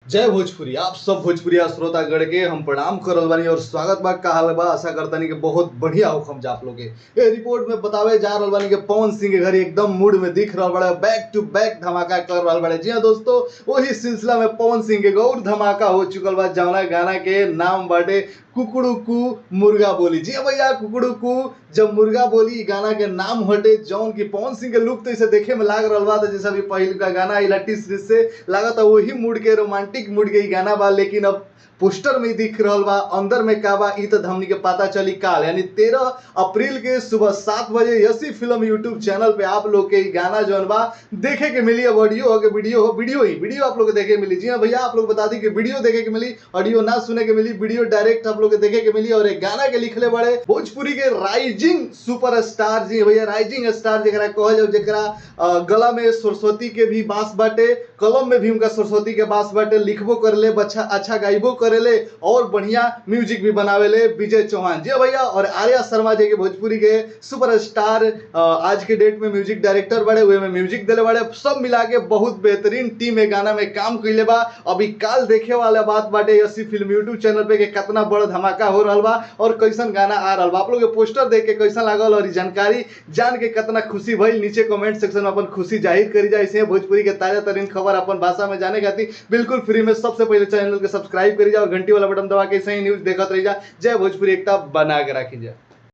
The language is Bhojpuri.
जय भोजपुरी। आप सब भोजपुरिया श्रोतागण के हम प्रणाम करल बानी और स्वागत बा। का हाल बा? आशा करतानी कि बहुत बढ़िया होखम जा आप लोग के। ये रिपोर्ट में बतावे जा रहल बानी कि पवन सिंह के घर एकदम मूड में दिख रहल बड़ा, बैक टू बैक धमाका कर रहल बड़े। जी हाँ दोस्तों, वही सिलसिला में पवन सिंह के और धमाका हो चुकल बा, जौना गाना के नाम बाटे कुकड़ू कू मुर्गा बोली। जी हाँ भैया, कुकड़ू कू जब मुर्गा बोली गाना के नाम हटे, जौन की पवन सिंह के लुक तो इसे देखे में लाग रहल बा जैसा भी पहिल का गाना इलाटी सीरीज से लागत वही मूड के रोमांटिक मूड के ही गाना बा। लेकिन अब पोस्टर में दिख रहल बा, अंदर में का बा ई तो हमनी के पता चली काल, यानी 13 अप्रैल के सुबह 7 बजे यसी फिल्म यूट्यूब चैनल पे आप लोग के ई गाना जौन बा देखे के मिली। अब ऑडियो हो के वीडियो हो, वीडियो आप लोग को देखे के मिली। जी हाँ भैया, आप लोग बता दी कि वीडियो देखे के मिली, ऑडियो ना सुने के मिली, वीडियो डायरेक्ट आप लोग के देखे के मिली। और एक गाना के लिखले बड़े भोजपुरी के राइजिंग सुपरस्टार, जी भैया राइजिंग स्टार जरा कहल जाओ, जरा गला में सरस्वती के भी बास बाटे, कलम में भी उनका सरस्वती के बास बाटे, लिखबो करले, बच्चा अच्छा गाइबो करेले और बढ़िया म्यूजिक भी बनावेले विजय चौहान। जी भैया, और आर्या शर्मा जी के भोजपुरी के सुपरस्टार आज के डेट में म्यूजिक डायरेक्टर बड़े हुए में म्यूजिक दिले बड़े। सब मिला के बहुत बेहतरीन टीम है गाना में काम कइले बा। अभी काल देखे वाला बात बाटे यसी फिल्म यूट्यूब चैनल पे के कितना बड़ा धमाका हो रहल बा और कैसन गाना आ रहल बा। आप लोग के पोस्टर देख के कैसा लागल और जानकारी जान के कितना खुशी भइल, नीचे कमेंट सेक्शन में अपन खुशी जाहिर करी जाए। ऐसे भोजपुरी के ताजा तरीन खबर अपन भाषा में जाने खातिर बिल्कुल फ्री में सबसे पहले चैनल के सब्सक्राइब करी जा और घंटी वाला बटन दबा के सही न्यूज देखत रही जा। जय भोजपुरी, एकता बना के रखी जा।